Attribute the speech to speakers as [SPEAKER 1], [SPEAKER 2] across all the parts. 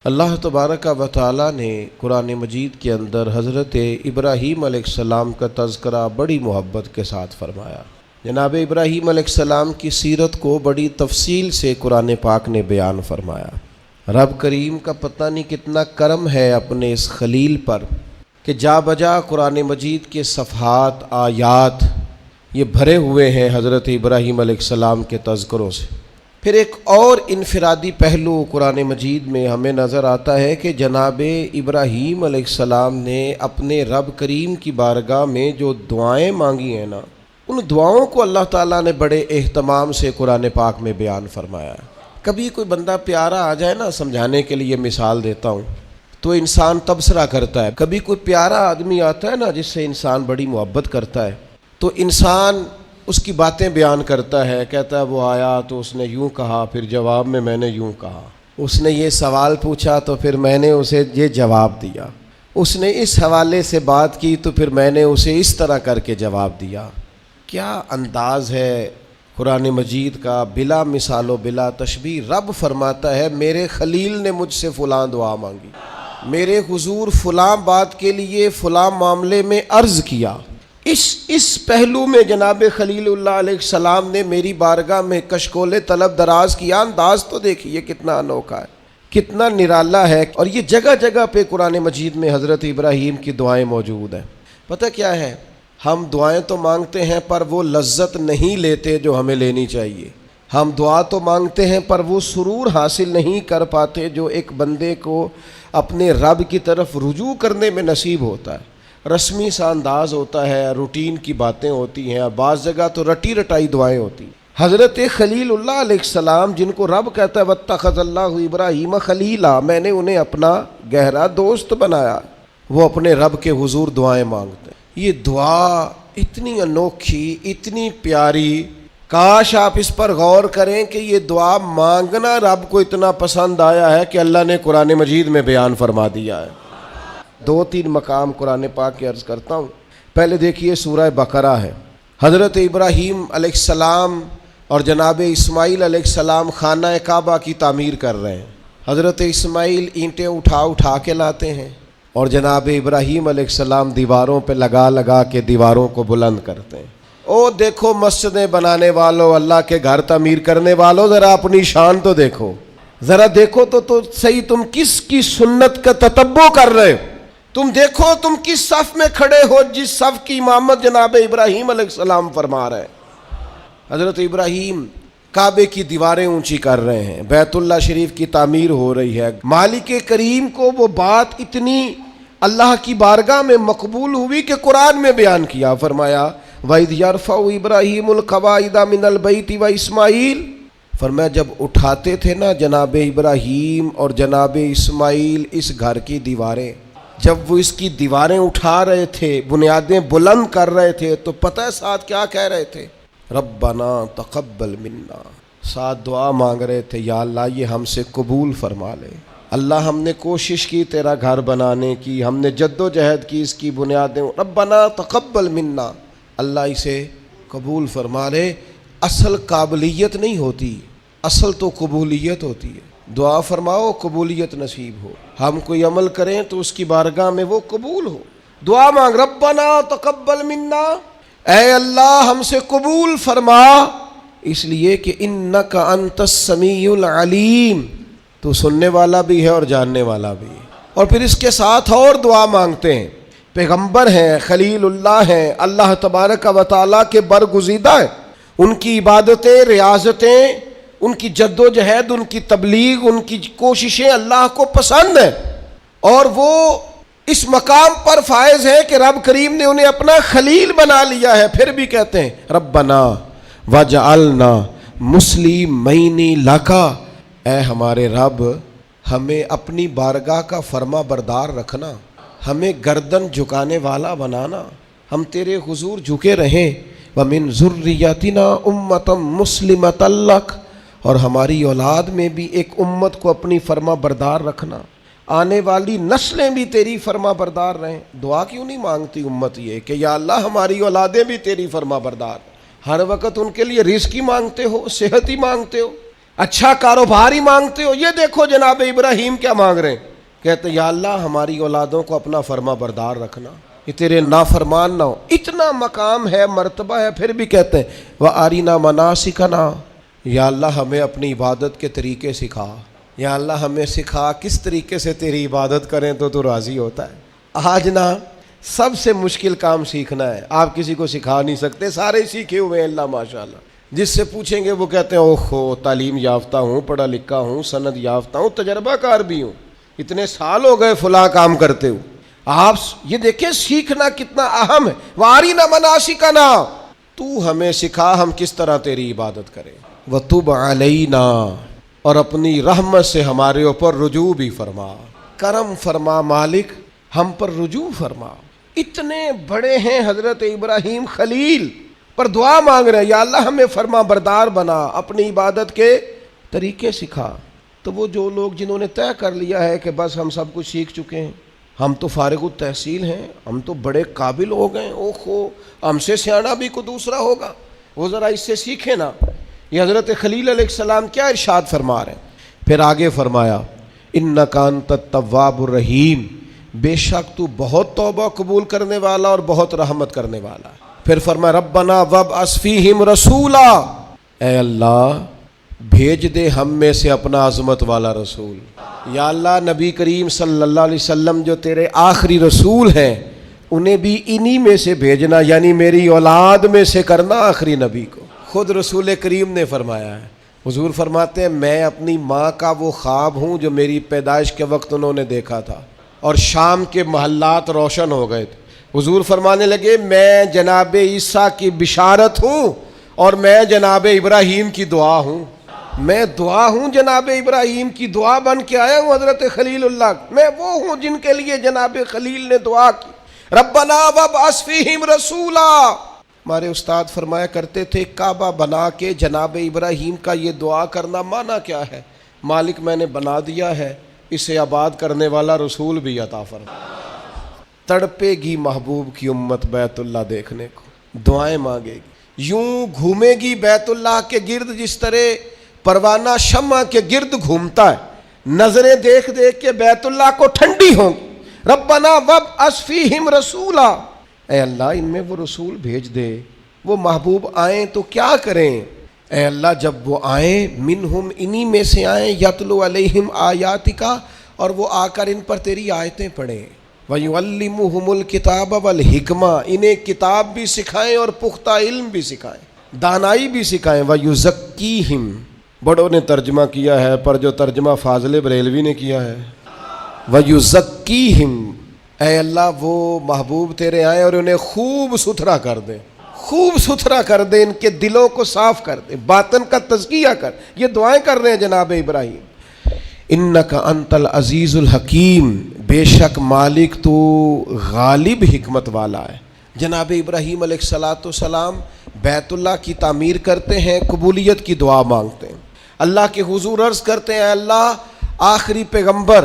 [SPEAKER 1] اللہ تبارک و تعالیٰ نے قرآن مجید کے اندر حضرت ابراہیم علیہ السلام کا تذکرہ بڑی محبت کے ساتھ فرمایا۔ جناب ابراہیم علیہ السلام کی سیرت کو بڑی تفصیل سے قرآن پاک نے بیان فرمایا۔ رب کریم کا پتہ نہیں کتنا کرم ہے اپنے اس خلیل پر کہ جا بجا قرآن مجید کے صفحات آیات یہ بھرے ہوئے ہیں حضرت ابراہیم علیہ السلام کے تذکروں سے۔ پھر ایک اور انفرادی پہلو قرآن مجید میں ہمیں نظر آتا ہے کہ جناب ابراہیم علیہ السلام نے اپنے رب کریم کی بارگاہ میں جو دعائیں مانگی ہیں نا، ان دعاؤں کو اللہ تعالیٰ نے بڑے اہتمام سے قرآن پاک میں بیان فرمایا ہے۔ کبھی کوئی بندہ پیارا آ جائے نا، سمجھانے کے لیے مثال دیتا ہوں، تو انسان تبصرہ کرتا ہے۔ کبھی کوئی پیارا آدمی آتا ہے نا جس سے انسان بڑی محبت کرتا ہے، تو انسان اس کی باتیں بیان کرتا ہے، کہتا ہے وہ آیا تو اس نے یوں کہا، پھر جواب میں نے یوں کہا، اس نے یہ سوال پوچھا تو پھر میں نے اسے یہ جواب دیا، اس نے اس حوالے سے بات کی تو پھر میں نے اسے اس طرح کر کے جواب دیا۔ کیا انداز ہے قرآن مجید کا، بلا مثال و بلا تشبیہ۔ رب فرماتا ہے میرے خلیل نے مجھ سے فلاں دعا مانگی، میرے حضور فلاں بات کے لیے فلاں معاملے میں عرض کیا۔ اس پہلو میں جناب خلیل اللہ علیہ السلام نے میری بارگاہ میں کشکول طلب دراز کیا۔ انداز تو دیکھیے کتنا انوکھا ہے، کتنا نرالا ہے، اور یہ جگہ جگہ پہ قرآن مجید میں حضرت ابراہیم کی دعائیں موجود ہیں۔ پتہ کیا ہے، ہم دعائیں تو مانگتے ہیں پر وہ لذت نہیں لیتے جو ہمیں لینی چاہیے۔ ہم دعا تو مانگتے ہیں پر وہ سرور حاصل نہیں کر پاتے جو ایک بندے کو اپنے رب کی طرف رجوع کرنے میں نصیب ہوتا ہے۔ رسمی سا انداز ہوتا ہے، روٹین کی باتیں ہوتی ہیں، بعض جگہ تو رٹی رٹائی دعائیں ہوتی ہیں۔ حضرت خلیل اللہ علیہ السلام جن کو رب کہتا ہے واتخذ اللہ ابراہیم خلیلا، میں نے انہیں اپنا گہرا دوست بنایا، وہ اپنے رب کے حضور دعائیں مانگتے ہیں۔ یہ دعا اتنی انوکھی، اتنی پیاری، کاش آپ اس پر غور کریں کہ یہ دعا مانگنا رب کو اتنا پسند آیا ہے کہ اللہ نے قرآن مجید میں بیان فرما دیا ہے۔ 2-3 مقام قرآن پاک کے عرض کرتا ہوں۔ پہلے دیکھیے سورہ بقرہ ہے، حضرت ابراہیم علیہ السلام اور جناب اسماعیل علیہ السلام خانہ کعبہ کی تعمیر کر رہے ہیں۔ حضرت اسماعیل اینٹیں اٹھا کے لاتے ہیں اور جناب ابراہیم علیہ السلام دیواروں پہ لگا کے دیواروں کو بلند کرتے ہیں۔ او دیکھو مسجدیں بنانے والوں، اللہ کے گھر تعمیر کرنے والوں، ذرا اپنی شان تو دیکھو، ذرا دیکھو تو صحیح تم کس کی سنت کا تتبع کر رہے ہو۔ تم دیکھو تم کس صف میں کھڑے ہو جس صف کی امامت جناب ابراہیم علیہ السلام فرما رہے ہیں۔ حضرت ابراہیم کعبے کی دیواریں اونچی کر رہے ہیں، بیت اللہ شریف کی تعمیر ہو رہی ہے۔ مالک کریم کو وہ بات اتنی اللہ کی بارگاہ میں مقبول ہوئی کہ قرآن میں بیان کیا، فرمایا وَإِذْ يَرْفَعُ إِبْرَاهِيمُ الْقَوَاعِدَ مِنَ الْبَيْتِ وَإِسْمَاعِيلُ، فرمایا جب اٹھاتے تھے نا جناب ابراہیم اور جناب اسماعیل اس گھر کی دیواریں، جب وہ اس کی دیواریں اٹھا رہے تھے، بنیادیں بلند کر رہے تھے، تو پتہ ہے ساتھ کیا کہہ رہے تھے؟ ربنا تقبل منا، ساتھ دعا مانگ رہے تھے یا اللہ یہ ہم سے قبول فرما لے۔ اللہ ہم نے کوشش کی تیرا گھر بنانے کی، ہم نے جد و جہد کی اس کی بنیادیں، ربنا تقبل منا، اللہ اسے قبول فرما لے۔ اصل قابلیت نہیں ہوتی، اصل تو قبولیت ہوتی ہے۔ دعا فرماؤ قبولیت نصیب ہو، ہم کوئی عمل کریں تو اس کی بارگاہ میں وہ قبول ہو۔ دعا مانگ ربنا تقبل منا، اے اللہ ہم سے قبول فرما، اس لیے کہ انک انت السمیع العلیم، تو سننے والا بھی ہے اور جاننے والا بھی ہے۔ اور پھر اس کے ساتھ اور دعا مانگتے ہیں، پیغمبر ہیں، خلیل اللہ ہیں، اللہ تبارک و تعالیٰ کے برگزیدہ ہیں، ان کی عبادتیں، ریاضتیں، ان کی جد و جہد، ان کی تبلیغ، ان کی کوششیں اللہ کو پسند ہیں، اور وہ اس مقام پر فائز ہے کہ رب کریم نے انہیں اپنا خلیل بنا لیا ہے۔ پھر بھی کہتے ہیں ربنا وجعلنا مسلمین لک، اے ہمارے رب ہمیں اپنی بارگاہ کا فرما بردار رکھنا، ہمیں گردن جھکانے والا بنانا، ہم تیرے حضور جھکے رہیں، ومن ذریتنا امۃ مسلمۃ لک، اور ہماری اولاد میں بھی ایک امت کو اپنی فرما بردار رکھنا، آنے والی نسلیں بھی تیری فرما بردار رہیں۔ دعا کیوں نہیں مانگتی امت یہ کہ یا اللہ ہماری اولادیں بھی تیری فرما بردار، ہر وقت ان کے لیے رزق ہی مانگتے ہو، صحت ہی مانگتے ہو، اچھا کاروبار ہی مانگتے ہو؟ یہ دیکھو جناب ابراہیم کیا مانگ رہے ہیں، کہتے ہیں یا اللہ ہماری اولادوں کو اپنا فرما بردار رکھنا، یہ تیرے نافرمان نہ ہو۔ اتنا مقام ہے، مرتبہ ہے، پھر بھی کہتے ہیں وَأَرِنَا مَنَاسِكَنَا، یا اللہ ہمیں اپنی عبادت کے طریقے سکھا، یا اللہ ہمیں سکھا کس طریقے سے تیری عبادت کریں تو راضی ہوتا ہے۔ آج نا سب سے مشکل کام سیکھنا ہے، آپ کسی کو سکھا نہیں سکتے، سارے سیکھے ہوئے ہیں اللہ ماشاءاللہ، جس سے پوچھیں گے وہ کہتے ہیں اوہو تعلیم یافتہ ہوں، پڑھا لکھا ہوں، سند یافتہ ہوں، تجربہ کار بھی ہوں، اتنے سال ہو گئے فلاں کام کرتے ہو۔ آپ یہ دیکھیں سیکھنا کتنا اہم ہے۔ وَأَرِنَا مَنَاسِكَنَا، تو ہمیں سکھا ہم کس طرح تیری عبادت کریں، وَتُبْ عَلَيْنَا، اور اپنی رحمت سے ہمارے اوپر رجوع بھی فرما، کرم فرما مالک، ہم پر رجوع فرما۔ اتنے بڑے ہیں حضرت ابراہیم خلیل، پر دعا مانگ رہے ہیں یا اللہ ہمیں فرما بردار بنا، اپنی عبادت کے طریقے سکھا۔ تو وہ جو لوگ جنہوں نے طے کر لیا ہے کہ بس ہم سب کچھ سیکھ چکے ہیں، ہم تو فارغ التحصیل ہیں، ہم تو بڑے قابل ہو گئے، اوہو ہم سے سیانا بھی کوئی دوسرا ہوگا، وہ ذرا اس سے سیکھے نا۔ یہ حضرت خلیل علیہ السلام کیا ارشاد فرما رہے ہیں، پھر آگے فرمایا اِنَّكَ أَنْتَ التَّوَّابُ الرَّحِيمُ، بے شک تو بہت توبہ قبول کرنے والا اور بہت رحمت کرنے والا ہے۔ پھر فرمایا ربنا وابعث فیہم رسولا، اے اللہ بھیج دے ہم میں سے اپنا عظمت والا رسول۔ یا اللہ نبی کریم صلی اللہ علیہ وسلم جو تیرے آخری رسول ہیں انہیں بھی انہی میں سے بھیجنا، یعنی میری اولاد میں سے کرنا آخری نبی کو۔ خود رسول کریم نے فرمایا ہے، حضور فرماتے ہیں میں اپنی ماں کا وہ خواب ہوں جو میری پیدائش کے وقت انہوں نے دیکھا تھا اور شام کے محلات روشن ہو گئے تھے۔ حضور فرمانے لگے میں جناب عیسیٰ کی بشارت ہوں اور میں جناب ابراہیم کی دعا ہوں، میں دعا ہوں، جناب ابراہیم کی دعا بن کے آیا ہوں حضرت خلیل اللہ، میں وہ ہوں جن کے لیے جناب خلیل نے دعا کی۔ ربنا وابعث فیہم رسولا، ہمارے استاد فرمایا کرتے تھے کعبہ بنا کے جناب ابراہیم کا یہ دعا کرنا معنی کیا ہے، مالک میں نے بنا دیا ہے، اسے آباد کرنے والا رسول بھی عطا فرما۔ تڑپے گی محبوب کی امت بیت اللہ دیکھنے کو، دعائیں مانگے گی، یوں گھومے گی بیت اللہ کے گرد جس طرح پروانہ شمع کے گرد گھومتا ہے، نظریں دیکھ دیکھ کے بیت اللہ کو ٹھنڈی ہوں گی۔ ربنا وابعث فیہم رسولا، اے اللہ ان میں وہ رسول بھیج دے، وہ محبوب آئیں تو کیا کریں، اے اللہ جب وہ آئیں منہم انہی میں سے آئیں، یتلو علیہم آیاتک، اور وہ آ کر ان پر تیری آیتیں پڑھیں، وَيُعَلِّمُهُمُ الْكِتَابَ وَالْحِکْمَةَ، انہیں کتاب بھی سکھائیں اور پختہ علم بھی سکھائیں، دانائی بھی سکھائیں، وَيُزَكِّيهِمْ، بڑوں نے ترجمہ کیا ہے پر جو ترجمہ فاضل بریلوی نے کیا ہے وَيُزَكِّيهِمْ، اے اللہ وہ محبوب تیرے آئیں اور انہیں خوب ستھرا کر دیں، خوب ستھرا کر دیں، ان کے دلوں کو صاف کر دیں، باطن کا تزکیہ کر۔ یہ دعائیں کر رہے ہیں جناب ابراہیم۔ انک انت العزیز الحکیم، بے شک مالک تو غالب حکمت والا ہے۔ جناب ابراہیم علیہ السلام بیت اللہ کی تعمیر کرتے ہیں، قبولیت کی دعا مانگتے ہیں، اللہ کے حضور عرض کرتے ہیں اے اللہ آخری پیغمبر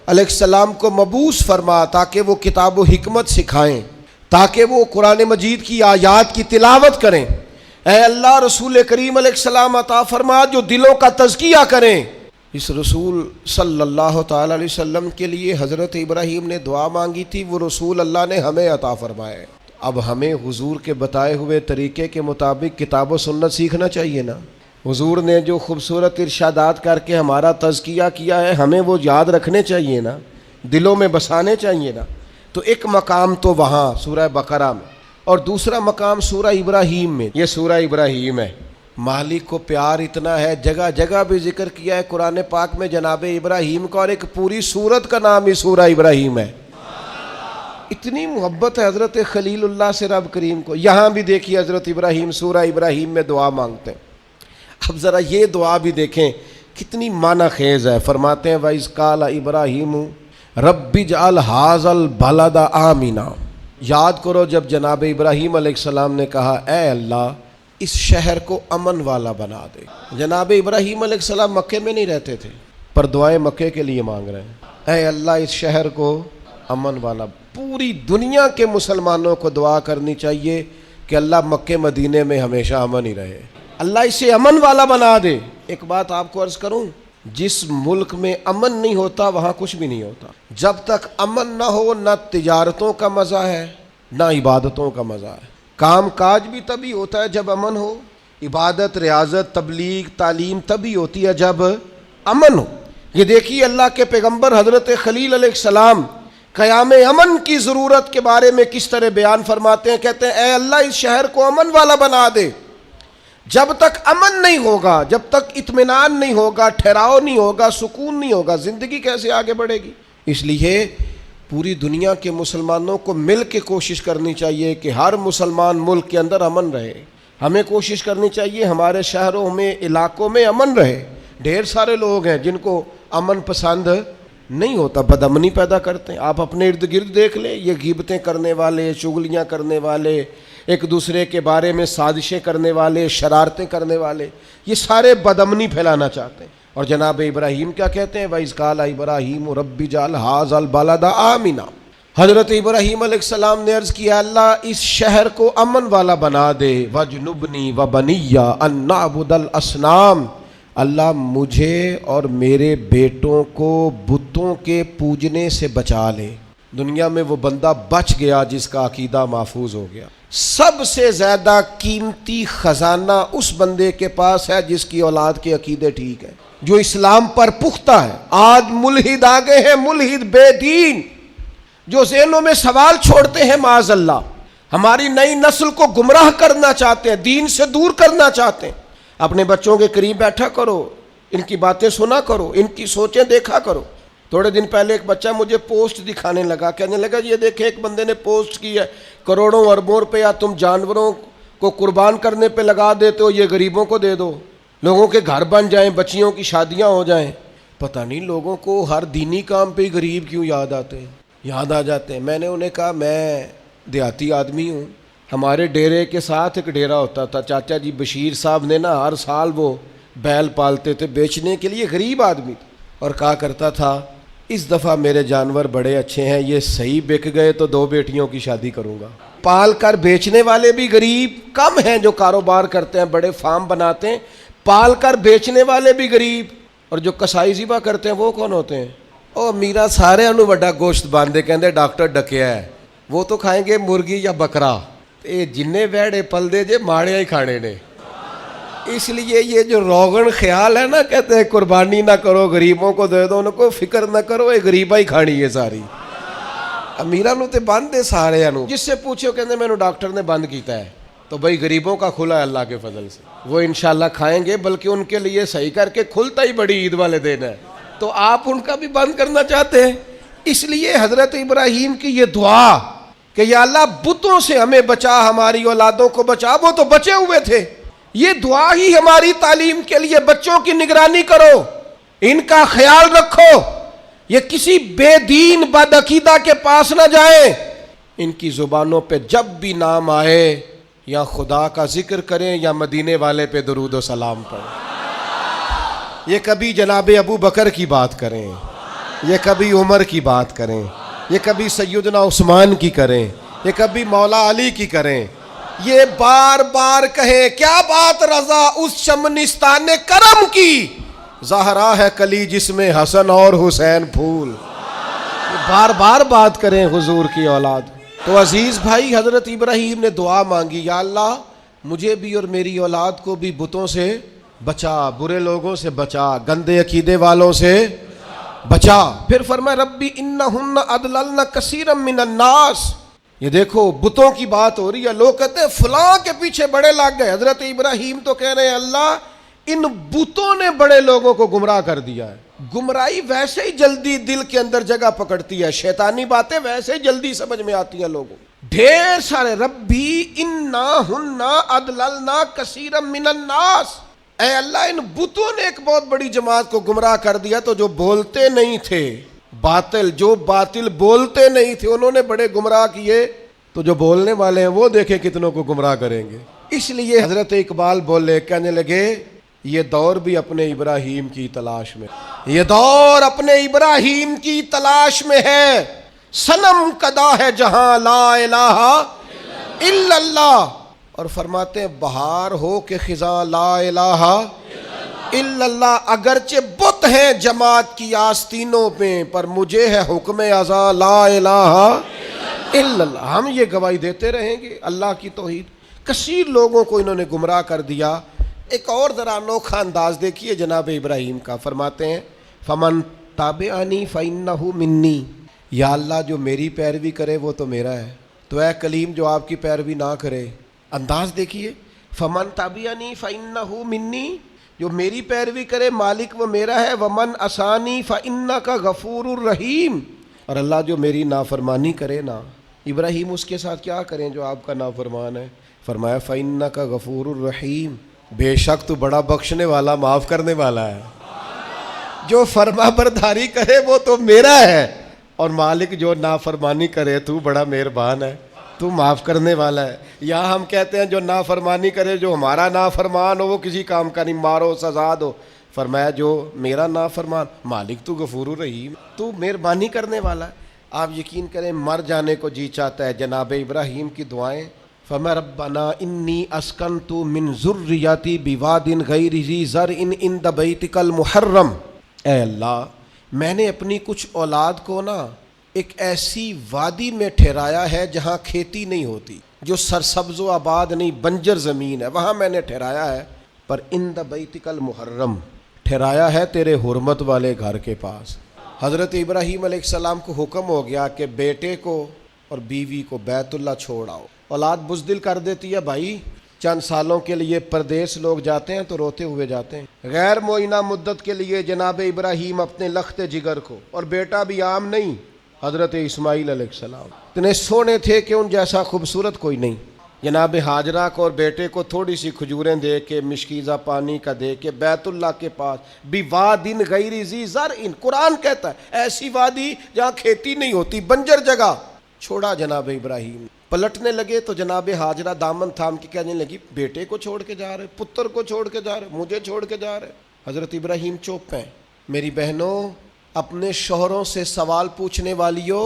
[SPEAKER 1] علیہ السلام کو مبعوث فرما تاکہ وہ کتاب و حکمت سکھائیں، تاکہ وہ قرآن مجید کی آیات کی تلاوت کریں۔ اے اللہ رسول کریم علیہ السلام عطا فرما جو دلوں کا تزکیہ کریں۔ اس رسول صلی اللہ تعالی علیہ وسلم کے لیے حضرت ابراہیم نے دعا مانگی تھی، وہ رسول اللہ نے ہمیں عطا فرمائے۔ اب ہمیں حضور کے بتائے ہوئے طریقے کے مطابق کتاب و سنت سیکھنا چاہیے نا۔ حضور نے جو خوبصورت ارشادات کر کے ہمارا تزکیہ کیا ہے ہمیں وہ یاد رکھنے چاہیے نا، دلوں میں بسانے چاہیے نا۔ تو ایک مقام تو وہاں سورہ بقرہ میں، اور دوسرا مقام سورہ ابراہیم میں۔ یہ سورہ ابراہیم ہے، مالک کو پیار اتنا ہے، جگہ جگہ بھی ذکر کیا ہے قرآن پاک میں جناب ابراہیم کا، اور ایک پوری سورت کا نام ہی سورہ ابراہیم ہے۔ اتنی محبت ہے حضرت خلیل اللہ سے رب کریم کو۔ یہاں بھی دیکھیے حضرت ابراہیم سورہ ابراہیم میں دعا مانگتے ہیں۔ اب ذرا یہ دعا بھی دیکھیں کتنی معنی خیز ہے۔ فرماتے ہیں وَإِذْ قَالَ إِبْرَاهِيمُ رَبِّ اجْعَلْ هَٰذَا الْبَلَدَ آمِنًا، یاد کرو جب جناب ابراہیم علیہ السلام نے کہا اے اللہ اس شہر کو امن والا بنا دے۔ جناب ابراہیم علیہ السلام مکے میں نہیں رہتے تھے پر دعائیں مکے کے لیے مانگ رہے ہیں، اے اللہ اس شہر کو امن والا۔ پوری دنیا کے مسلمانوں کو دعا کرنی چاہیے کہ اللہ مکے مدینے میں ہمیشہ امن ہی رہے، اللہ اسے امن والا بنا دے۔ ایک بات آپ کو عرض کروں، جس ملک میں امن نہیں ہوتا وہاں کچھ بھی نہیں ہوتا۔ جب تک امن نہ ہو نہ تجارتوں کا مزہ ہے نہ عبادتوں کا مزہ ہے۔ کام کاج بھی تبھی ہوتا ہے جب امن ہو، عبادت، ریاضت، تبلیغ، تعلیم تبھی ہوتی ہے جب امن ہو۔ یہ دیکھیے اللہ کے پیغمبر حضرت خلیل علیہ السلام قیام امن کی ضرورت کے بارے میں کس طرح بیان فرماتے ہیں، کہتے ہیں اے اللہ اس شہر کو امن والا بنا دے۔ جب تک امن نہیں ہوگا، جب تک اطمینان نہیں ہوگا، ٹھہراؤ نہیں ہوگا، سکون نہیں ہوگا، زندگی کیسے آگے بڑھے گی؟ اس لیے پوری دنیا کے مسلمانوں کو مل کے کوشش کرنی چاہیے کہ ہر مسلمان ملک کے اندر امن رہے۔ ہمیں کوشش کرنی چاہیے ہمارے شہروں میں، علاقوں میں امن رہے۔ ڈھیر سارے لوگ ہیں جن کو امن پسند نہیں ہوتا، بدامنی پیدا کرتے ہیں۔ آپ اپنے ارد گرد دیکھ لیں، یہ غیبتیں کرنے والے، چغلیاں کرنے والے، ایک دوسرے کے بارے میں سازشیں کرنے والے، شرارتیں کرنے والے، یہ سارے بدامنی پھیلانا چاہتے ہیں۔ اور جناب ابراہیم کیا کہتے ہیں؟ وَإِذْ قَالَ إِبْرَاهِيمُ رَبِّ اجْعَلْ هَٰذَا الْبَلَدَ آمِنًا۔ حضرت ابراہیم علیہ السلام نے عرض کیا اللہ اس شہر کو امن والا بنا دے، وَاجْنُبْنِي وَبَنِيَّ أَن نَّعْبُدَ الْأَصْنَامَ، اللہ مجھے اور میرے بیٹوں کو بتوں کے پوجنے سے بچا لے۔ دنیا میں وہ بندہ بچ گیا جس کا عقیدہ محفوظ ہو گیا۔ سب سے زیادہ قیمتی خزانہ اس بندے کے پاس ہے جس کی اولاد کے عقیدے ٹھیک ہے، جو اسلام پر پختہ ہے۔ آج ملحد آگے ہیں، ملحد بے دین، جو ذہنوں میں سوال چھوڑتے ہیں معاذ اللہ، ہماری نئی نسل کو گمراہ کرنا چاہتے ہیں، دین سے دور کرنا چاہتے ہیں۔ اپنے بچوں کے قریب بیٹھا کرو، ان کی باتیں سنا کرو، ان کی سوچیں دیکھا کرو۔ تھوڑے دن پہلے ایک بچہ مجھے پوسٹ دکھانے لگا، کہنے لگا یہ دیکھیں ایک بندے نے پوسٹ کی ہے، کروڑوں اربوں روپیہ تم جانوروں کو قربان کرنے پہ لگا دیتے ہو، یہ غریبوں کو دے دو، لوگوں کے گھر بن جائیں، بچیوں کی شادیاں ہو جائیں۔ پتہ نہیں لوگوں کو ہر دینی کام پہ ہی غریب کیوں یاد آ جاتے ہیں۔ میں نے انہیں کہا میں دیہاتی آدمی ہوں، ہمارے ڈیرے کے ساتھ ایک ڈیرا ہوتا تھا، چاچا جی بشیر صاحب نے نا ہر سال وہ بیل پالتے تھے بیچنے کے لیے، غریب آدمی تھا، اور کہا کرتا تھا اس دفعہ میرے جانور بڑے اچھے ہیں، یہ صحیح بک گئے تو 2 بیٹیوں کی شادی کروں گا۔ پال کر بیچنے والے بھی غریب کم ہیں، جو کاروبار کرتے ہیں، بڑے فارم بناتے ہیں، پال کر بیچنے والے بھی غریب، اور جو کسائی ذبح کرتے ہیں وہ کون ہوتے ہیں؟ او میرا سارے انو بڑا گوشت باندھے کہندے ڈاکٹر ڈکیا ہے، وہ تو کھائیں گے مرغی یا بکرا، اے جننے ویڑے پل دے جے ماڑے ہی کھانے نے۔ اس لیے یہ جو روغن خیال ہے نا، کہتے ہیں قربانی نہ کرو، غریبوں کو دے دو، ان کو فکر نہ کرو، یہ غریبہ ہی کھانی ہے ساری۔ امیرہ نو تے بند دے سارے انو، جس سے پوچھو کہتے ہیں میں نے ڈاکٹر نے بند کیتا ہے، تو بھائی غریبوں کا کھلا ہے اللہ کے فضل سے، وہ انشاءاللہ کھائیں گے، بلکہ ان کے لیے صحیح کر کے کھلتا ہی بڑی عید والے دن ہے، تو آپ ان کا بھی بند کرنا چاہتے ہیں۔ اس لیے حضرت ابراہیم کی یہ دعا کہ یا اللہ بتوں سے ہمیں بچا، ہماری اولادوں کو بچا، وہ تو بچے ہوئے تھے، یہ دعا ہی ہماری تعلیم کے لیے، بچوں کی نگرانی کرو، ان کا خیال رکھو، یہ کسی بے دین بدعقیدہ کے پاس نہ جائیں، ان کی زبانوں پہ جب بھی نام آئے یا خدا کا ذکر کریں یا مدینے والے پہ درود و سلام پڑھیں، یہ کبھی جناب ابو بکر کی بات کریں، یہ کبھی عمر کی بات کریں، یہ کبھی سیدنا عثمان کی کریں، یہ کبھی مولا علی کی کریں، یہ بار بار کہیں کیا بات رضا اس شمنستان کرم کی، زہرا ہے کلی جس میں حسن اور حسین پھول، بار بار بات کریں حضور کی اولاد۔ تو عزیز بھائی حضرت ابراہیم نے دعا مانگی، یا اللہ مجھے بھی اور میری اولاد کو بھی بتوں سے بچا، برے لوگوں سے بچا، گندے عقیدے والوں سے بچا۔ پھر فرمایا ربی انہن اضللن کثیرا من الناس، یہ دیکھو بتوں کی بات ہو رہی ہے، لوگ کہتے ہیں فلاں کے پیچھے بڑے لگ گئے، حضرت ابراہیم تو کہہ رہے ہیں اللہ ان بتوں نے بڑے لوگوں کو گمراہ کر دیا ہے۔ گمراہی ویسے ہی جلدی دل کے اندر جگہ پکڑتی ہے، شیطانی باتیں ویسے ہی جلدی سمجھ میں آتی ہیں لوگوں، ڈھیر سارے ربی انہن اضللن کثیرا من الناس، اے اللہ ان بتوں نے ایک بہت بڑی جماعت کو گمراہ کر دیا، تو جو بولتے نہیں تھے باطل، جو باطل بولتے نہیں تھے انہوں نے بڑے گمراہ کیے، تو جو بولنے والے ہیں وہ دیکھیں کتنوں کو گمراہ کریں گے۔ اس لیے حضرت اقبال بولے، کہنے لگے یہ دور بھی اپنے ابراہیم کی تلاش میں، یہ دور اپنے ابراہیم کی تلاش میں ہے، صنم کدا ہے جہاں لا الہ الا اللہ، اور فرماتے ہیں بہار ہو کہ خزاں لا الہ الا اللہ، اگرچہ بت ہیں جماعت کی آستینوں پہ، پر مجھے ہے حکم ازاں لا الہ الا اللہ. ہم یہ گواہی دیتے رہیں گے اللہ کی توحید. کثیر لوگوں کو انہوں نے گمراہ کر دیا. ایک اور ذرا انوکھا انداز دیکھیے جناب ابراہیم کا. فرماتے ہیں فمن تابعنی فانہ منی، یا اللہ جو میری پیروی کرے وہ تو میرا ہے. تو اے کلیم جو آپ کی پیروی نہ کرے، انداز دیکھیے، فمن تابعنی فانہ منی، جو میری پیروی کرے مالک وہ میرا ہے. ومن عصانی فانک غفور الرحیم، اور اللہ جو میری نافرمانی کرے نا، ابراہیم اس کے ساتھ کیا کریں جو آپ کا نافرمان ہے؟ فرمایا فانک غفور الرحیم، بے شک تو بڑا بخشنے والا معاف کرنے والا ہے. جو فرما برداری کرے وہ تو میرا ہے، اور مالک جو نافرمانی کرے تو بڑا مہربان ہے، تو معاف کرنے والا ہے. یا ہم کہتے ہیں جو نافرمانی کرے، جو ہمارا نافرمان ہو وہ کسی کام کا نہیں، مارو سزا دو. فرمایا جو میرا نافرمان، مالک تو غفور الرحیم، تو مہربانی کرنے والا ہے. آپ یقین کریں مر جانے کو جی چاہتا ہے. جناب ابراہیم کی دعائیں، فَمَا رَبَّنَا إِنِّي أَسْكَنْتُ مِنْ ذُرِّيَّتِي بِوَادٍ غَيْرِ ذِي زَرْعٍ عِنْدَ بَيْتِكَ الْمُحَرَّمِ، اے اللہ میں نے اپنی کچھ اولاد کو نا ایک ایسی وادی میں ٹھہرایا ہے جہاں کھیتی نہیں ہوتی، جو سرسبز و آباد نہیں، بنجر زمین ہے، وہاں میں نے ٹھہرایا ہے. پر عند بیتک المحرم، ٹھہرایا ہے تیرے حرمت والے گھر کے پاس. حضرت ابراہیم علیہ السلام کو حکم ہو گیا کہ بیٹے کو اور بیوی کو بیت اللہ چھوڑ آؤ. اولاد بزدل کر دیتی ہے بھائی، چند سالوں کے لیے پردیس لوگ جاتے ہیں تو روتے ہوئے جاتے ہیں. غیر معینہ مدت کے لیے جناب ابراہیم اپنے لخت جگر کو، اور بیٹا بھی عام نہیں، حضرت اسماعیل علیہ السلام اتنے سونے تھے کہ ان جیسا خوبصورت کوئی نہیں. جناب حاجرہ کو اور بیٹے کو تھوڑی سی کھجوریں دے کے، مشکیزہ پانی کا دے کے، بیت اللہ کے پاس بِوَادٍ غَيْرِ ذِي زَرْعٍ، قرآن کہتا ہے ایسی وادی جہاں کھیتی نہیں ہوتی، بنجر جگہ، چھوڑا جناب ابراہیم. پلٹنے لگے تو جناب حاجرہ دامن تھام کے کہنے لگی بیٹے کو چھوڑ کے جا رہے، پتر کو چھوڑ کے جا رہے، مجھے چھوڑ کے جا رہے. حضرت ابراہیم چپ ہیں. میری بہنوں، اپنے شوہروں سے سوال پوچھنے والیوں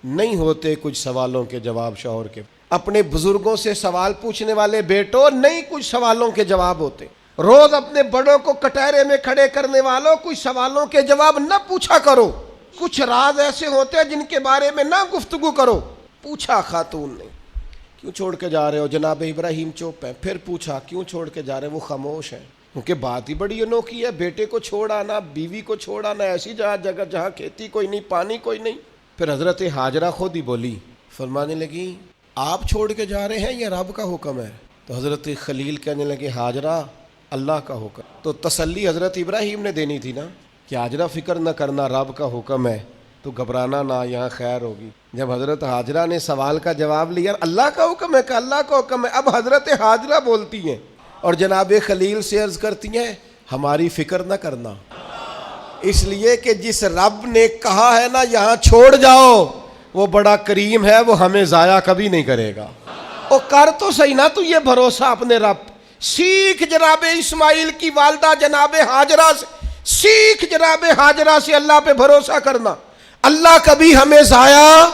[SPEAKER 1] نہیں ہوتے کچھ سوالوں کے جواب شوہر کے. اپنے بزرگوں سے سوال پوچھنے والے بیٹوں نہیں کچھ سوالوں کے جواب ہوتے. روز اپنے بڑوں کو کٹہرے میں کھڑے کرنے والوں کچھ سوالوں کے جواب نہ پوچھا کرو. کچھ راز ایسے ہوتے ہیں جن کے بارے میں نہ گفتگو کرو. پوچھا خاتون نے کیوں چھوڑ کے جا رہے ہو؟ جناب ابراہیم چپ ہیں. پھر پوچھا کیوں چھوڑ کے جا رہے ہیں؟ وہ خاموش ہیں، کیونکہ بات ہی بڑی انوکھی ہے. بیٹے کو چھوڑ آنا، بیوی کو چھوڑ آنا ایسی جگہ جہاں کھیتی کوئی نہیں، پانی کوئی نہیں. پھر حضرت حاجرہ خود ہی بولی، فرمانے لگی آپ چھوڑ کے جا رہے ہیں یا رب کا حکم ہے؟ تو حضرت خلیل کہنے لگے حاجرہ اللہ کا حکم. تو تسلی حضرت ابراہیم نے دینی تھی نا کہ حاجرہ فکر نہ کرنا، رب کا حکم ہے، تو گھبرانا نہ، یہاں خیر ہوگی. جب حضرت حاجرہ نے سوال کا جواب لیا اللہ کا حکم ہے کہ اللہ کا حکم ہے، اب حضرت حاجرہ بولتی ہیں اور جناب خلیل سے عرض کرتی ہیں ہماری فکر نہ کرنا، اس لیے کہ جس رب نے کہا ہے نا یہاں چھوڑ جاؤ وہ بڑا کریم ہے، وہ ہمیں ضائع کبھی نہیں کرے گا. او کر تو صحیح نا تو یہ بھروسہ اپنے رب. سیکھ جناب اسماعیل کی والدہ جناب حاجرہ سے، سیکھ جناب حاجرہ سے اللہ پہ بھروسہ کرنا. اللہ کبھی ہمیں ضائع.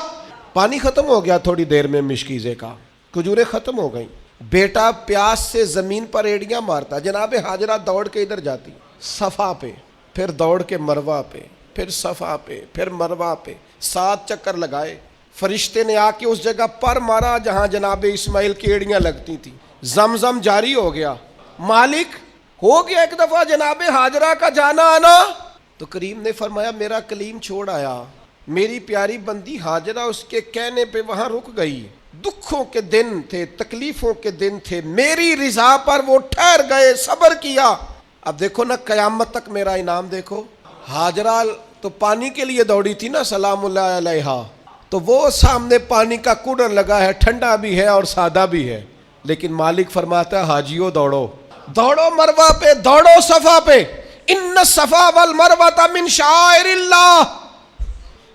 [SPEAKER 1] پانی ختم ہو گیا تھوڑی دیر میں مشکیزے کا، کھجوریں ختم ہو گئیں. بیٹا پیاس سے زمین پر ایڑیاں مارتا، جناب حاجرہ دوڑ کے ادھر جاتی صفا پہ، پھر دوڑ کے مروہ پہ، پھر صفا پہ، پھر مروہ پہ، 7 چکر لگائے. فرشتے نے آ کے اس جگہ پر مارا جہاں جناب اسماعیل کی ایڑیاں لگتی تھیں. زمزم جاری ہو گیا. مالک ہو گیا ایک دفعہ جناب حاجرہ کا جانا آنا. تو کریم نے فرمایا میرا کلیم چھوڑ آیا. میری پیاری بندی حاجرہ اس کے کہنے پہ وہاں رک گئی. دکھوں کے دن تھے، تکلیفوں کے دن تھے، میری رضا پر وہ ٹھہر گئے، صبر کیا. اب دیکھو نا قیامت تک میرا انعام دیکھو. حاجرہ تو پانی کے لیے دوڑی تھی نا سلام اللہ علیہا، تو وہ سامنے پانی کا کولر لگا ہے، ٹھنڈا بھی ہے اور سادہ بھی ہے، لیکن مالک فرماتا ہے حاجیو دوڑو، دوڑو مروہ پہ، دوڑو صفا پہ. ان الصفا والمروہ من شعائر اللہ،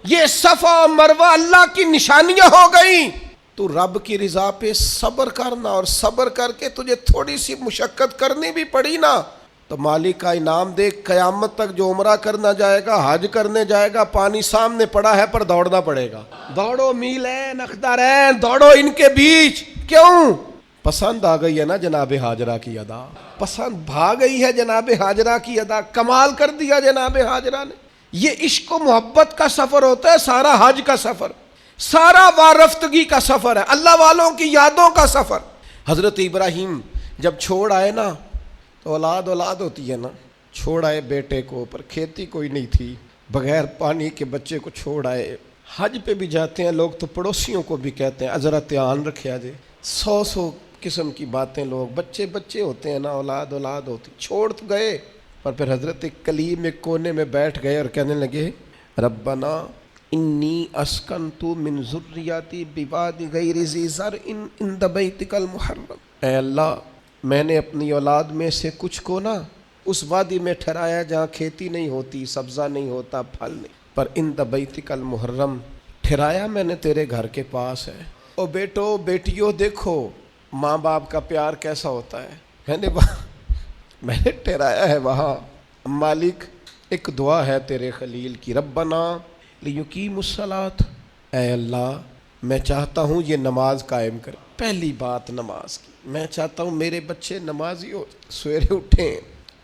[SPEAKER 1] یہ صفا اور مروہ اللہ کی نشانیاں ہو گئیں. تو رب کی رضا پہ صبر کرنا، اور صبر کر کے تجھے تھوڑی سی مشقت کرنی بھی پڑی نا تو مالک کا انعام دیکھ. قیامت تک جو عمرہ کرنا جائے گا، حج کرنے جائے گا، پانی سامنے پڑا ہے پر دوڑنا پڑے گا. دوڑو میلین اخدرین، دوڑو ان کے بیچ. کیوں؟ پسند آ گئی ہے نا جناب ہاجرہ کی ادا، پسند بھا گئی ہے جناب ہاجرہ کی ادا، کمال کر دیا جناب ہاجرہ نے۔ یہ عشق و محبت کا سفر ہوتا ہے، سارا حج کا سفر، سارا وارفتگی کا سفر ہے، اللہ والوں کی یادوں کا سفر۔ حضرت ابراہیم جب چھوڑ آئے نا، تو اولاد ہوتی ہے نا، چھوڑ آئے بیٹے کو، پر کھیتی کوئی نہیں تھی، بغیر پانی کے بچے کو چھوڑ آئے۔ حج پہ بھی جاتے ہیں لوگ تو پڑوسیوں کو بھی کہتے ہیں ذرا دھیان رکھیا جے، 100 قسم کی باتیں، لوگ بچے ہوتے ہیں نا، اولاد ہوتی، چھوڑ تو گئے، پر پھر حضرت کلیم ایک کونے میں بیٹھ گئے اور کہنے لگے ربنا انی اسکنت من ذریاتی بواد غیر ذی زرع عند بیتک المحرم، اے اللہ میں نے اپنی اولاد میں سے کچھ کو نا اس وادی میں ٹھہرایا جہاں کھیتی نہیں ہوتی، سبزہ نہیں ہوتا، پھل نہیں، پر عند بیتک المحرم ٹھہرایا میں نے تیرے گھر کے پاس ہے۔ او بیٹو بیٹیوں دیکھو ماں باپ کا پیار کیسا ہوتا ہے، میں نے ٹھہرایا ہے وہاں۔ مالک ایک دعا ہے تیرے خلیل کی، ربنا لیقیم الصلاۃ، اے اللہ میں چاہتا ہوں یہ نماز قائم کرے۔ پہلی بات نماز کی، میں چاہتا ہوں میرے بچے نمازی ہو، سویرے اٹھیں،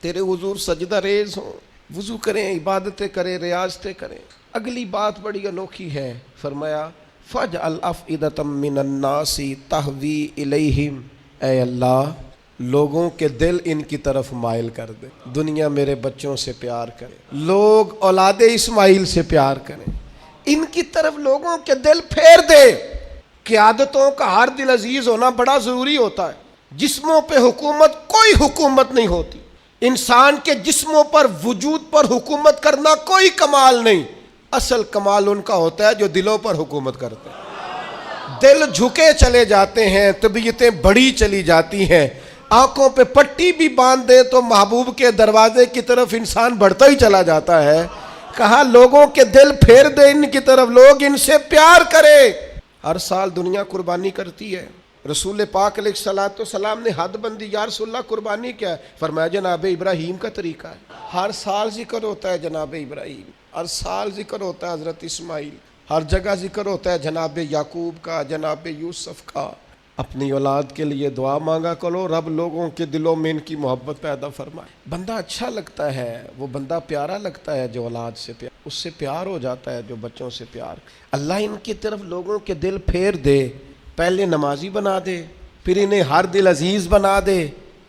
[SPEAKER 1] تیرے حضور سجدہ ریز ہوں، وضو کریں، عبادتیں کریں، ریاضتیں کریں۔ اگلی بات بڑی انوکھی ہے، فرمایا فَاجْعَلْ أَفْئِدَةً مِّنَ النَّاسِ تَهْوِي إِلَيْهِمْ، اے اللہ لوگوں کے دل ان کی طرف مائل کر دے، دنیا میرے بچوں سے پیار کرے، لوگ اولاد اسماعیل سے پیار کریں، ان کی طرف لوگوں کے دل پھیر دے۔ قیادتوں کا ہر دل عزیز ہونا بڑا ضروری ہوتا ہے۔ جسموں پہ حکومت کوئی حکومت نہیں ہوتی، انسان کے جسموں پر وجود پر حکومت کرنا کوئی کمال نہیں، اصل کمال ان کا ہوتا ہے جو دلوں پر حکومت کرتے ہیں۔ دل جھکے چلے جاتے ہیں، طبیعتیں بڑی چلی جاتی ہیں، آنکھوں پہ پٹی بھی باندھ دیں تو محبوب کے دروازے کی طرف انسان بڑھتا ہی چلا جاتا ہے۔ کہا لوگوں کے دل پھیر دے ان کی طرف، لوگ ان سے پیار کرے۔ ہر سال دنیا قربانی کرتی ہے، رسول پاک علیہ الصلوۃ والسلام نے حد بندی، یا رسول اللہ قربانی کیا ہے؟ فرمایا جناب ابراہیم کا طریقہ ہے۔ ہر سال ذکر ہوتا ہے جناب ابراہیم، ہر سال ذکر ہوتا ہے حضرت اسماعیل، ہر جگہ ذکر ہوتا ہے جناب یعقوب کا، جناب یوسف کا۔ اپنی اولاد کے لیے دعا مانگا کرو، رب لوگوں کے دلوں میں ان کی محبت پیدا فرمائے۔ بندہ اچھا لگتا ہے، وہ بندہ پیارا لگتا ہے جو اولاد سے پیار، اس سے پیار ہو جاتا ہے جو بچوں سے پیار۔ اللہ ان کی طرف لوگوں کے دل پھیر دے، پہلے نمازی بنا دے، پھر انہیں ہر دل عزیز بنا دے۔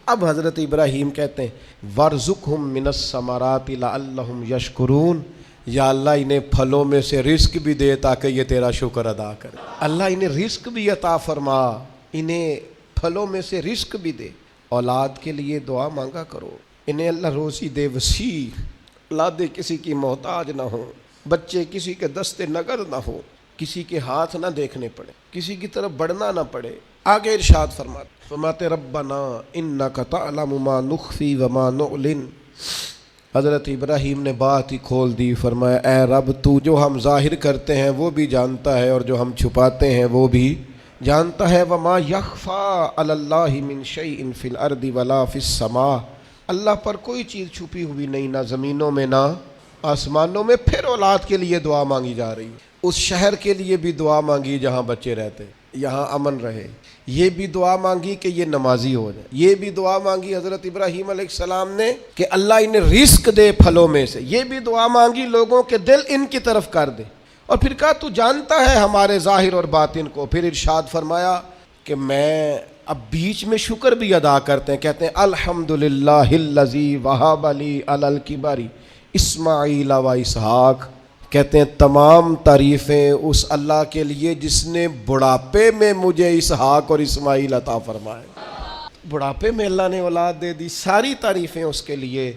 [SPEAKER 1] اب حضرت ابراہیم کہتے ہیں وَارْزُقْهُم مِّنَ الثَّمَرَاتِ لَعَلَّهُمْ يَشْكُرُونَ، یا اللہ انہیں پھلوں میں سے رزق بھی دے تاکہ یہ تیرا شکر ادا کرے۔ اللہ انہیں رزق بھی عطا فرما، انہیں پھلوں میں سے رزق بھی دے۔ اولاد کے لیے دعا مانگا کرو، انہیں اللہ روزی دے وسیع، اولادیں کسی کی محتاج نہ ہوں، بچے کسی کے دست نگر نہ ہو، کسی کے ہاتھ نہ دیکھنے پڑے، کسی کی طرف بڑھنا نہ پڑے۔ آگے ارشاد فرماتے ربنا انک تعلم ما نخفی وما نعلن، حضرت ابراہیم نے بات ہی کھول دی، فرمایا اے رب تو جو ہم ظاہر کرتے ہیں وہ بھی جانتا ہے، اور جو ہم چھپاتے ہیں وہ بھی جانتا ہے۔ وما یخفی علی اللہ من شیء فی الارض ولا فی السماء، اللہ پر کوئی چیز چھپی ہوئی نہیں، نہ زمینوں میں نہ آسمانوں میں۔ پھر اولاد کے لیے دعا مانگی جا رہی ہے، اس شہر کے لیے بھی دعا مانگی جہاں بچے رہتے، یہاں امن رہے، یہ بھی دعا مانگی کہ یہ نمازی ہو جائے، یہ بھی دعا مانگی حضرت ابراہیم علیہ السلام نے کہ اللہ انہیں رزق دے پھلوں میں سے، یہ بھی دعا مانگی لوگوں کے دل ان کی طرف کر دے، اور پھر کہا تو جانتا ہے ہمارے ظاہر اور باطن کو۔ پھر ارشاد فرمایا کہ میں اب بیچ میں شکر بھی ادا کرتے ہیں، کہتے ہیں الحمدللہ الذی وہب لی علی الکبر اسماعیل و اسحاق، کہتے ہیں تمام تعریفیں اس اللہ کے لیے جس نے بڑھاپے میں مجھے اسحاق اور اسماعیل عطا فرمائے۔ بڑھاپے میں اللہ نے اولاد دے دی، ساری تعریفیں اس کے لیے۔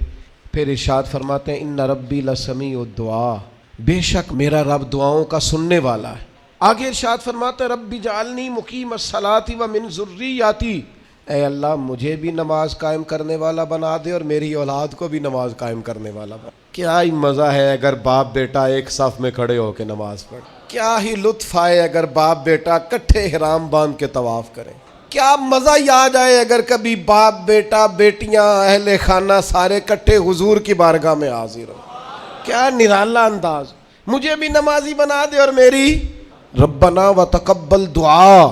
[SPEAKER 1] پھر ارشاد فرماتے ہیں ان ربی لسمیع الدعاء، بے شک میرا رب دعاؤں کا سننے والا ہے۔ آگے ارشاد فرماتا ہے ربی جعلنی مقیم الصلاۃ ومن ذریتی، اے اللہ مجھے بھی نماز قائم کرنے والا بنا دے اور میری اولاد کو بھی نماز قائم کرنے والا بنا۔ کیا ہی مزہ ہے اگر باپ بیٹا ایک صف میں کھڑے ہو کے نماز پڑھیں، کیا ہی لطف آئے اگر باپ بیٹا کٹھے احرام باندھ کے طواف کریں، کیا مزہ ہی آ جائے اگر کبھی باپ بیٹا بیٹیاں اہل خانہ سارے کٹھے حضور کی بارگاہ میں حاضر ہوں، کیا نرالا انداز۔ مجھے بھی نمازی بنا دے اور میری ربنا وتقبل دعا،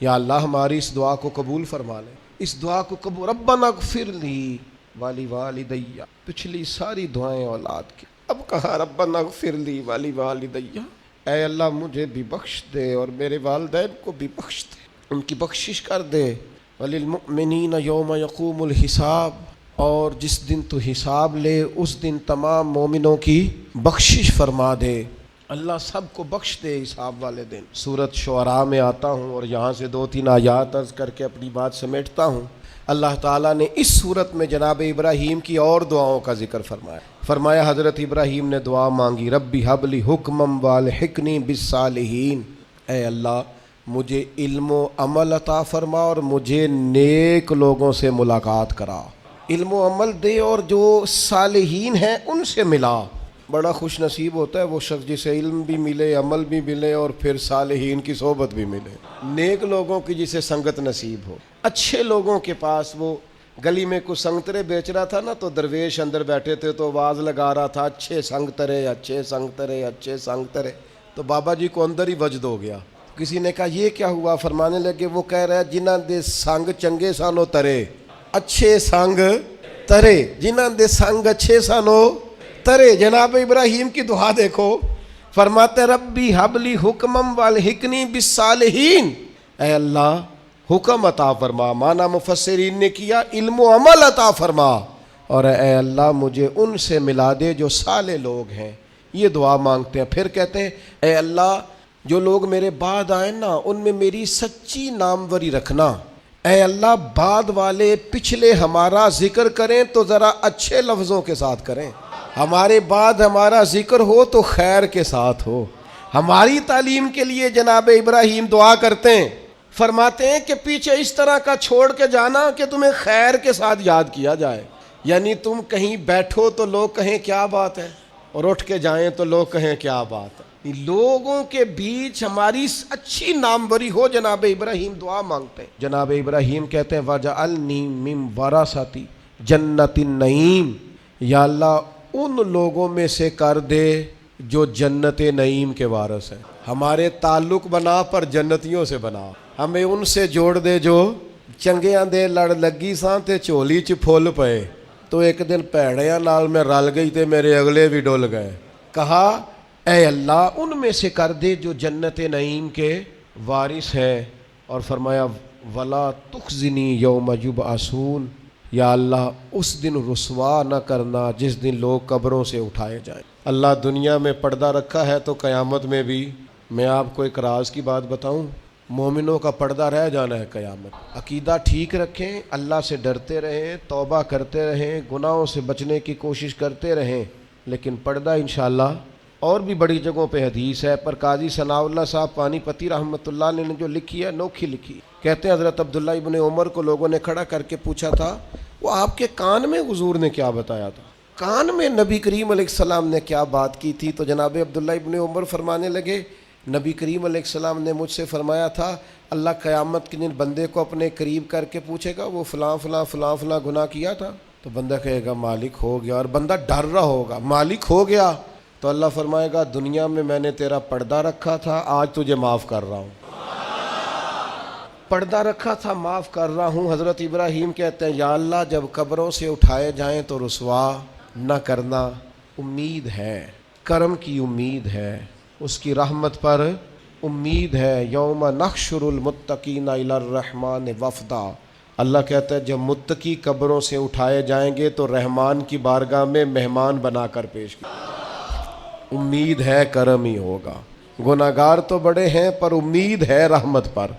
[SPEAKER 1] یا اللہ ہماری اس دعا کو قبول فرما لے، اس دعا کو قبول. ربنا اغفر لی والی والدیہ، پچھلی ساری دعائیں اولاد کی، اب کہا ربنا اغفر لی والی والدیہ، اے اللہ مجھے بھی بخش دے اور میرے والدین کو بھی بخش دے، ان کی بخشش کر دے. وللمؤمنین یوم یقوم الحساب، اور جس دن تو حساب لے اس دن تمام مومنوں کی بخشش فرما دے. اللہ سب کو بخش دے حساب والے دن. سورۃ شعراء میں آتا ہوں اور یہاں سے 2-3 آیات عرض کر کے اپنی بات سمیٹتا ہوں. اللہ تعالیٰ نے اس صورت میں جناب ابراہیم کی اور دعاؤں کا ذکر فرمایا. فرمایا حضرت ابراہیم نے دعا مانگی، ربی حب لی حکمم والحقنی بالصالحین، اے اللہ مجھے علم و عمل عطا فرما اور مجھے نیک لوگوں سے ملاقات کرا، علم و عمل دے اور جو صالحین ہیں ان سے ملا. بڑا خوش نصیب ہوتا ہے وہ شخص جسے علم بھی ملے، عمل بھی ملے اور پھر صالحین کی صحبت بھی ملے، نیک لوگوں کی جسے سنگت نصیب ہو. اچھے لوگوں کے پاس، وہ گلی میں کچھ سنگترے بیچ رہا تھا نا، تو درویش اندر بیٹھے تھے تو آواز لگا رہا تھا اچھے سنگترے، اچھے سنگترے، اچھے سنگترے. تو بابا جی کو اندر ہی وجد ہو گیا. کسی نے کہا یہ کیا ہوا؟ فرمانے لگے وہ کہہ رہا ہے جنہاں دے سنگ چنگے سانو ترے، اچھے سنگ ترے، جنہاں دے سنگ اچھے سانو ترے. جناب ابراہیم کی دعا دیکھو، فرماتے ربی حبلی حکمم والحقنی بالصالحین، اے اللہ حکم عطا فرما، مانا مفسرین نے کیا علم و عمل عطا فرما، اور اے اللہ مجھے ان سے ملا دے جو صالح لوگ ہیں. یہ دعا مانگتے ہیں. پھر کہتے ہیں اے اللہ جو لوگ میرے بعد آئیں نا ان میں میری سچی ناموری رکھنا. اے اللہ بعد والے پچھلے ہمارا ذکر کریں تو ذرا اچھے لفظوں کے ساتھ کریں، ہمارے بعد ہمارا ذکر ہو تو خیر کے ساتھ ہو. ہماری تعلیم کے لیے جناب ابراہیم دعا کرتے ہیں، فرماتے ہیں کہ پیچھے اس طرح کا چھوڑ کے جانا کہ تمہیں خیر کے ساتھ یاد کیا جائے. یعنی تم کہیں بیٹھو تو لوگ کہیں کیا بات ہے، اور اٹھ کے جائیں تو لوگ کہیں کیا بات ہے. لوگوں کے بیچ ہماری اچھی ناموری ہو. جناب ابراہیم دعا مانگتے ہیں. جناب ابراہیم کہتے ہیں وَجَعَلْنِي مِن وَرَثَةِ جنت النعیم، یا اللہ ان لوگوں میں سے کر دے جو جنت نعیم کے وارث ہیں. ہمارے تعلق بنا پر جنتیوں سے بنا، ہمیں ان سے جوڑ دے جو چنگیاں دے لڑ لگی ساں تے چولی چ پھول پئے. تو ایک دن پیڑیاں نال میں رل گئی تے میرے اگلے بھی ڈول گئے. کہا اے اللہ ان میں سے کر دے جو جنت نعیم کے وارث ہیں. اور فرمایا ولا تخزنی یوم یبعثون، یا اللہ اس دن رسوا نہ کرنا جس دن لوگ قبروں سے اٹھائے جائیں. اللہ دنیا میں پردہ رکھا ہے تو قیامت میں بھی. میں آپ کو ایک راز کی بات بتاؤں، مومنوں کا پردہ رہ جانا ہے قیامت. عقیدہ ٹھیک رکھیں، اللہ سے ڈرتے رہیں، توبہ کرتے رہیں، گناہوں سے بچنے کی کوشش کرتے رہیں، لیکن پردہ انشاءاللہ. اور بھی بڑی جگہوں پہ حدیث ہے، پر قاضی ثناء اللہ صاحب پانی پتی رحمۃ اللہ علیہ نے جو لکھی ہے نوکھی لکھی. کہتے ہیں حضرت عبداللہ ابن عمر کو لوگوں نے کھڑا کر کے پوچھا تھا وہ آپ کے کان میں حضور نے کیا بتایا تھا، کان میں نبی کریم علیہ السلام نے کیا بات کی تھی. تو جناب عبداللہ ابن عمر فرمانے لگے نبی کریم علیہ السلام نے مجھ سے فرمایا تھا اللہ قیامت کے دن بندے کو اپنے قریب کر کے پوچھے گا وہ فلاں فلاں فلاں فلاں گناہ کیا تھا، تو بندہ کہے گا مالک ہو گیا، اور بندہ ڈر رہا ہوگا مالک ہو گیا، تو اللہ فرمائے گا دنیا میں نے تیرا پردہ رکھا تھا، آج تجھے معاف کر رہا ہوں. پردہ رکھا تھا، معاف کر رہا ہوں. حضرت ابراہیم کہتے ہیں یا اللہ جب قبروں سے اٹھائے جائیں تو رسوا نہ کرنا. امید ہے، کرم کی امید ہے، اس کی رحمت پر امید ہے. یوم نحشر المتقین الی الرحمن وفدا. اللہ کہتا ہے جب متقی قبروں سے اٹھائے جائیں گے تو رحمان کی بارگاہ میں مہمان بنا کر پیش کیا. امید ہے کرم ہی ہوگا. گناہگار تو بڑے ہیں پر امید ہے رحمت پر،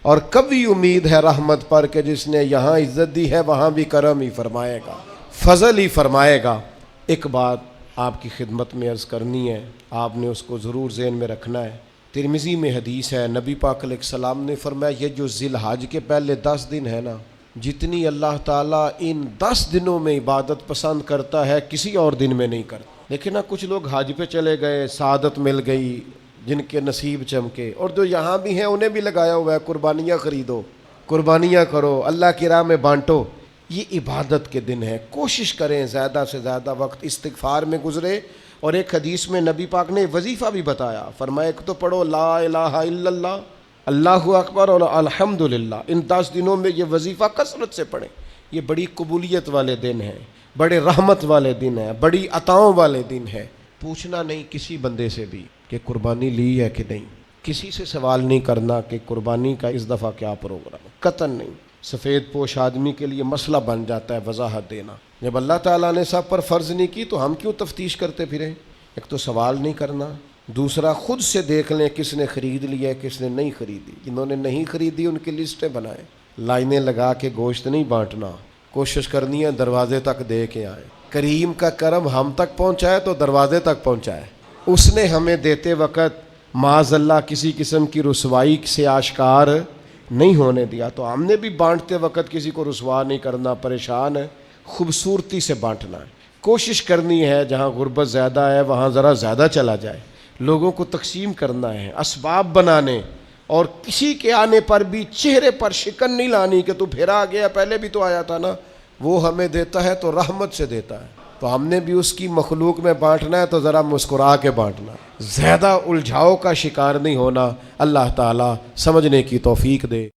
[SPEAKER 1] اور کبھی امید ہے رحمت پر کہ جس نے یہاں عزت دی ہے وہاں بھی کرم ہی فرمائے گا، فضل ہی فرمائے گا. ایک بات آپ کی خدمت میں عرض کرنی ہے، آپ نے اس کو ضرور ذہن میں رکھنا ہے. ترمذی میں حدیث ہے، نبی پاک علیہ السلام نے فرمایا یہ جو ذی الحج کے پہلے 10 دن ہے نا، جتنی اللہ تعالیٰ ان 10 دنوں میں عبادت پسند کرتا ہے کسی اور دن میں نہیں کرتا. لیکن نا کچھ لوگ حج پہ چلے گئے، سعادت مل گئی، جن کے نصیب چمکے، اور جو یہاں بھی ہیں انہیں بھی لگایا ہوا ہے قربانیاں خریدو، قربانیاں کرو، اللہ کی راہ میں بانٹو. یہ عبادت کے دن ہے، کوشش کریں زیادہ سے زیادہ وقت استغفار میں گزرے. اور ایک حدیث میں نبی پاک نے وظیفہ بھی بتایا، فرمایا ایک تو پڑھو لا الہ الا اللہ اللہ اکبر اور الحمدللہ، ان 10 دنوں میں یہ وظیفہ کثرت سے پڑھیں۔ یہ بڑی قبولیت والے دن ہیں، بڑے رحمت والے دن ہیں، بڑی عطاؤں والے دن ہیں۔ پوچھنا نہیں کسی بندے سے بھی کہ قربانی لی ہے کہ نہیں، کسی سے سوال نہیں کرنا کہ قربانی کا اس دفعہ کیا پروگرام، قطعاً نہیں۔ سفید پوش آدمی کے لیے مسئلہ بن جاتا ہے وضاحت دینا۔ جب اللہ تعالیٰ نے سب پر فرض نہیں کی تو ہم کیوں تفتیش کرتے پھریں؟ ایک تو سوال نہیں کرنا، دوسرا خود سے دیکھ لیں کس نے خرید لیا ہے کس نے نہیں خریدی۔ جنہوں نے نہیں خریدی ان کی لسٹیں بنائیں، لائنیں لگا کے گوشت نہیں بانٹنا، کوشش کرنی ہے دروازے تک دے کے آئیں۔ کریم کا کرم ہم تک پہنچائے تو دروازے تک پہنچائے۔ اس نے ہمیں دیتے وقت معاذ اللہ کسی قسم کی رسوائی سے آشکار نہیں ہونے دیا، تو ہم نے بھی بانٹتے وقت کسی کو رسوا نہیں کرنا، پریشان ہے، خوبصورتی سے بانٹنا ہے۔ کوشش کرنی ہے جہاں غربت زیادہ ہے وہاں ذرا زیادہ چلا جائے، لوگوں کو تقسیم کرنا ہے، اسباب بنانے، اور کسی کے آنے پر بھی چہرے پر شکن نہیں لانی کہ تو پھر آ گیا، پہلے بھی تو آیا تھا نا۔ وہ ہمیں دیتا ہے تو رحمت سے دیتا ہے، تو ہم نے بھی اس کی مخلوق میں بانٹنا ہے تو ذرا مسکرا کے بانٹنا، زیادہ الجھاؤ کا شکار نہیں ہونا۔ اللہ تعالیٰ سمجھنے کی توفیق دے۔